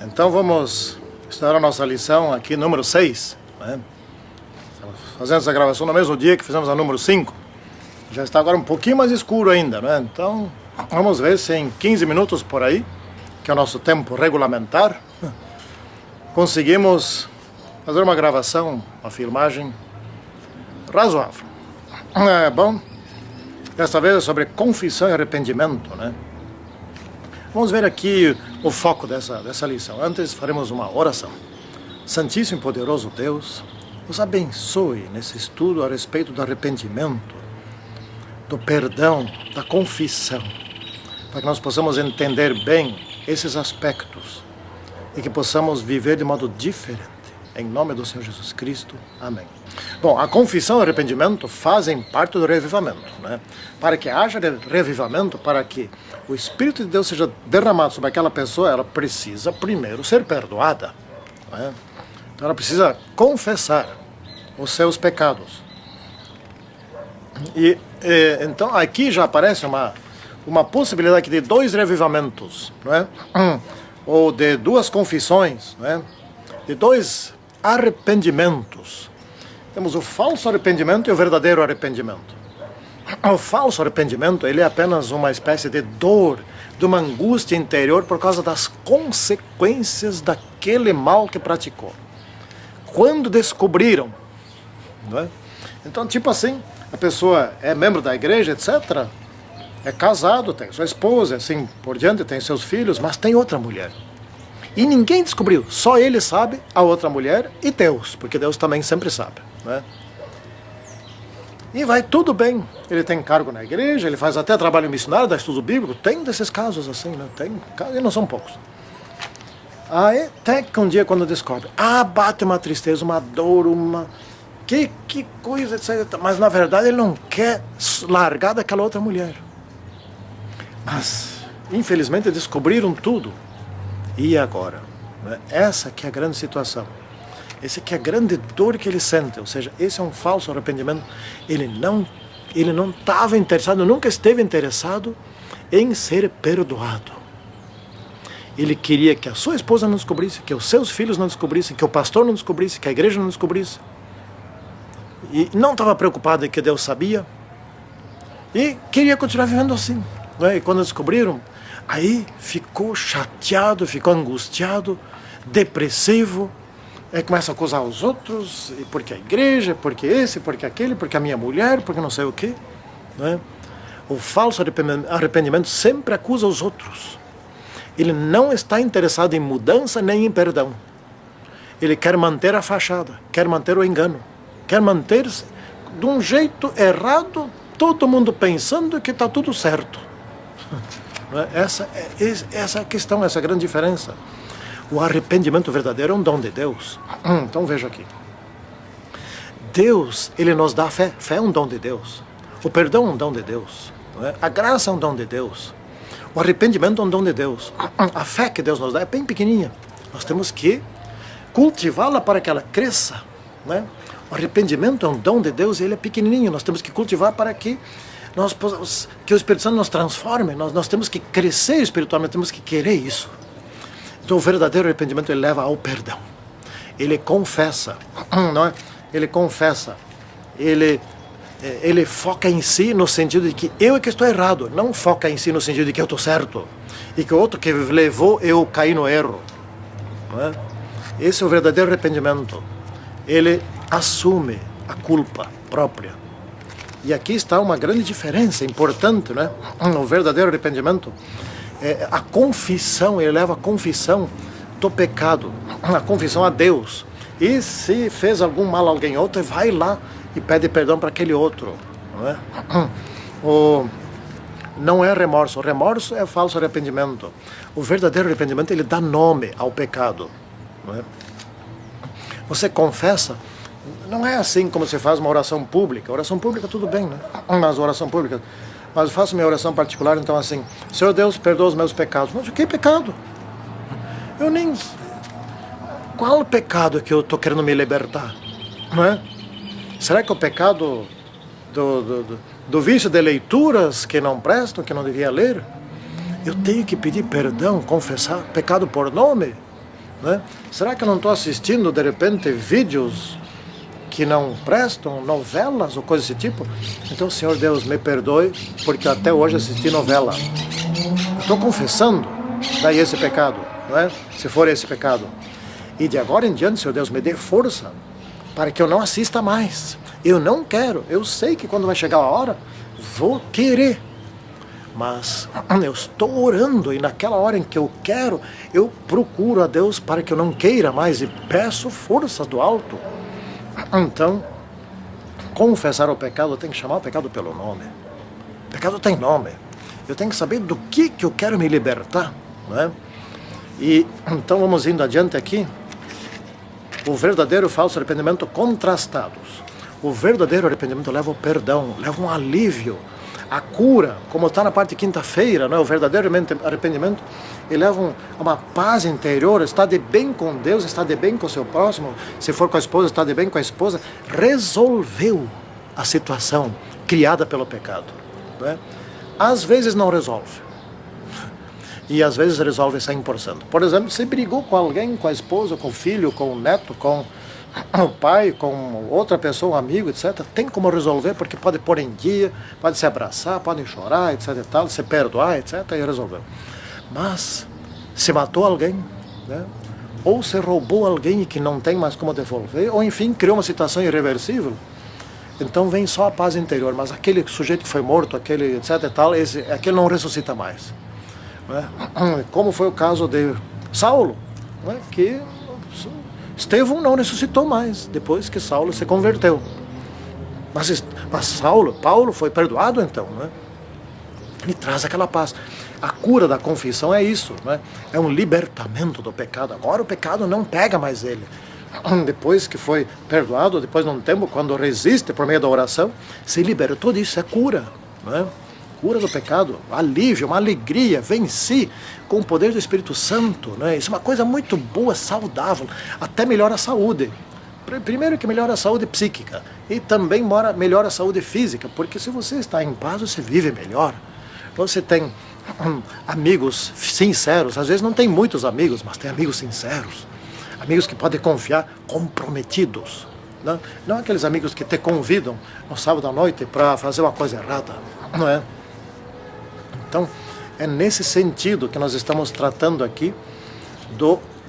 Então vamos estudar a nossa lição aqui, número 6. Né? Estamos fazendo essa gravação no mesmo dia que fizemos a número 5. Já está agora um pouquinho mais escuro ainda, né? Então vamos ver se em 15 minutos por aí, que é o nosso tempo regulamentar, conseguimos fazer uma gravação, uma filmagem razoável. Bom, desta vez é sobre confissão e arrependimento, né? Vamos ver aqui o foco dessa lição. Antes faremos uma oração. Santíssimo e poderoso Deus, nos abençoe nesse estudo a respeito do arrependimento, do perdão, da confissão, para que nós possamos entender bem esses aspectos e que possamos viver de modo diferente. Em nome do Senhor Jesus Cristo. Amém. Bom, a confissão e o arrependimento fazem parte do revivamento, né? Para que haja revivamento, para que o Espírito de Deus seja derramado sobre aquela pessoa, ela precisa primeiro ser perdoada, né? Então ela precisa confessar os seus pecados. Então aqui já aparece uma possibilidade de dois revivamentos, né? Ou de duas confissões, né? De dois arrependimentos. Temos o falso arrependimento e o verdadeiro arrependimento. O falso arrependimento, ele é apenas uma espécie de dor, de uma angústia interior por causa das consequências daquele mal que praticou. Quando descobriram, não é? Então, tipo assim, a pessoa é membro da igreja, etc., é casado, tem sua esposa, assim por diante, tem seus filhos, mas tem outra mulher. E ninguém descobriu, só ele sabe, a outra mulher e Deus, porque Deus também sempre sabe, né? E vai tudo bem, ele tem cargo na igreja, ele faz até trabalho missionário, dá estudo bíblico, tem desses casos assim, né? Tem, e não são poucos. Aí, até que um dia quando descobre, bate uma tristeza, uma dor, que coisa, etc. Mas na verdade ele não quer largar daquela outra mulher. Mas, infelizmente, descobriram tudo. E agora? Essa que é a grande situação. Essa que é a grande dor que ele sente. Ou seja, esse é um falso arrependimento. Ele não estava interessado, nunca esteve interessado em ser perdoado. Ele queria que a sua esposa não descobrisse, que os seus filhos não descobrissem, que o pastor não descobrisse, que a igreja não descobrisse. E não estava preocupado em que Deus sabia. E queria continuar vivendo assim. E quando descobriram, aí ficou chateado, ficou angustiado, depressivo, aí começa a acusar os outros, porque a igreja, porque esse, porque aquele, porque a minha mulher, porque não sei o quê, né? O falso arrependimento sempre acusa os outros. Ele não está interessado em mudança nem em perdão. Ele quer manter a fachada, quer manter o engano, quer manter-se de um jeito errado, todo mundo pensando que está tudo certo. Essa é a questão, essa é a grande diferença. O arrependimento verdadeiro é um dom de Deus. Então veja aqui. Deus, ele nos dá fé. Fé é um dom de Deus. O perdão é um dom de Deus. A graça é um dom de Deus. O arrependimento é um dom de Deus. A fé que Deus nos dá é bem pequenininha. Nós temos que cultivá-la para que ela cresça, né? O arrependimento é um dom de Deus e ele é pequenininho. Nós temos que cultivar para que que o Espírito Santo nos transforme. Nós temos que crescer espiritualmente, temos que querer isso. Então o verdadeiro arrependimento ele leva ao perdão. Ele confessa, não é? Ele confessa. Ele foca em si no sentido de que eu é que estou errado. Não foca em si no sentido de que eu estou certo. E que o outro que levou eu caí no erro. Não é? Esse é o verdadeiro arrependimento. Ele assume a culpa própria. E aqui está uma grande diferença importante, né? O verdadeiro arrependimento, a confissão, ele leva a confissão do pecado, a confissão a Deus. E se fez algum mal a alguém outro, vai lá e pede perdão para aquele outro, não é? Não é remorso. O remorso é falso arrependimento. O verdadeiro arrependimento, ele dá nome ao pecado, não é? Você confessa. Não é assim como se faz uma oração pública. Oração pública tudo bem, né? Mas oração pública. Mas eu faço minha oração particular, então assim, Senhor Deus, perdoa os meus pecados. Mas que pecado? Eu nem... qual pecado é que eu estou querendo me libertar? Não é? Será que é o pecado do vício de leituras que não prestam, que não devia ler? Eu tenho que pedir perdão, confessar pecado por nome? Né? Será que eu não estou assistindo, de repente, vídeos que não prestam, novelas ou coisa desse tipo? Então, Senhor Deus, me perdoe, porque até hoje assisti novela. Estou confessando daí esse pecado, não é? Se for esse pecado. E de agora em diante, Senhor Deus, me dê força para que eu não assista mais. Eu não quero. Eu sei que quando vai chegar a hora, vou querer. Mas eu estou orando e naquela hora em que eu quero, eu procuro a Deus para que eu não queira mais e peço forças do alto. Então, confessar o pecado, eu tenho que chamar o pecado pelo nome. O pecado tem nome. Eu tenho que saber do que eu quero me libertar. Não é? E então vamos indo adiante aqui. O verdadeiro e o falso arrependimento contrastados. O verdadeiro arrependimento leva o perdão, leva um alívio, a cura, como está na parte de quinta-feira, não é? O verdadeiro arrependimento, ele leva uma paz interior, está de bem com Deus, está de bem com o seu próximo, se for com a esposa, está de bem com a esposa, resolveu a situação criada pelo pecado. Não é? Às vezes não resolve. E às vezes resolve 100%. Por exemplo, você brigou com alguém, com a esposa, com o filho, com o neto, com o pai, com outra pessoa, um amigo, etc. Tem como resolver, porque pode pôr em dia, pode se abraçar, podem chorar, etc. e tal, se perdoar, etc. e resolveu. Mas se matou alguém, né? Ou se roubou alguém que não tem mais como devolver, ou enfim, criou uma situação irreversível, então vem só a paz interior. Mas aquele sujeito que foi morto, aquele etc. e tal, aquele não ressuscita mais. Como foi o caso de Saulo, né? Que Estevão não ressuscitou mais depois que Saulo se converteu. Mas Paulo foi perdoado então, né? Ele traz aquela paz. A cura da confissão é isso, né? É um libertamento do pecado. Agora o pecado não pega mais ele. Depois que foi perdoado, depois de um tempo, quando resiste por meio da oração, se libertou disso, é cura, né? Cura do pecado, alívio, uma alegria, venci com o poder do Espírito Santo, né? Isso é uma coisa muito boa, saudável, até melhora a saúde. Primeiro que melhora a saúde psíquica e também melhora a saúde física, porque se você está em paz, você vive melhor. Você tem amigos sinceros, às vezes não tem muitos amigos, mas tem amigos sinceros, amigos que podem confiar, comprometidos. Não aqueles amigos que te convidam no sábado à noite para fazer uma coisa errada, não é? Então, é nesse sentido que nós estamos tratando aqui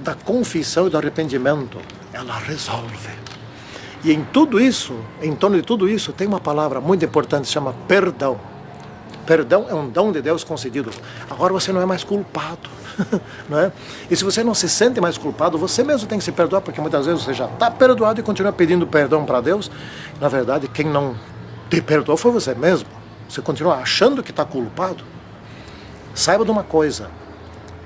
da confissão e do arrependimento. Ela resolve. E em tudo isso, em torno de tudo isso, tem uma palavra muito importante, se chama perdão. Perdão é um dom de Deus concedido. Agora você não é mais culpado, não é? E se você não se sente mais culpado, você mesmo tem que se perdoar, porque muitas vezes você já está perdoado e continua pedindo perdão para Deus. Na verdade, quem não te perdoou foi você mesmo. Você continua achando que está culpado. Saiba de uma coisa,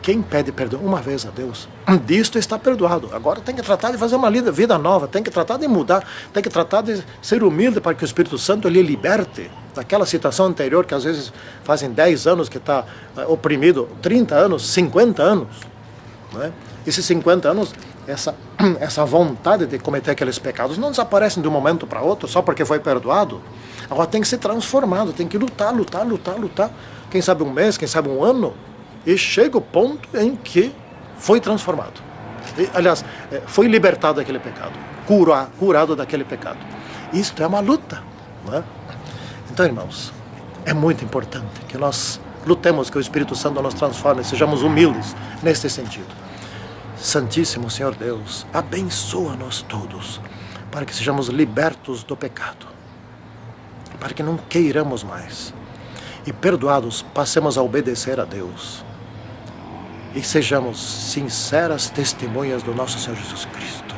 quem pede perdão uma vez a Deus, disto está perdoado. Agora tem que tratar de fazer uma vida nova, tem que tratar de mudar, tem que tratar de ser humilde para que o Espírito Santo lhe liberte daquela situação anterior que às vezes fazem 10 anos que está oprimido, 30 anos, 50 anos. Não é? Esses 50 anos, essa vontade de cometer aqueles pecados não desaparecem de um momento para outro só porque foi perdoado. Agora tem que ser transformado, tem que lutar. Quem sabe um mês, quem sabe um ano, e chega o ponto em que foi transformado. Aliás, foi libertado daquele pecado, curado daquele pecado. Isto é uma luta, não é? Então, irmãos, é muito importante que nós lutemos, que o Espírito Santo nos transforme, sejamos humildes neste sentido. Santíssimo Senhor Deus, abençoa-nos todos, para que sejamos libertos do pecado, para que não queiramos mais, e perdoados, passemos a obedecer a Deus, e sejamos sinceras testemunhas do nosso Senhor Jesus Cristo.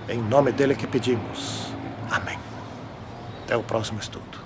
Em nome dele que pedimos. Amém. Até o próximo estudo.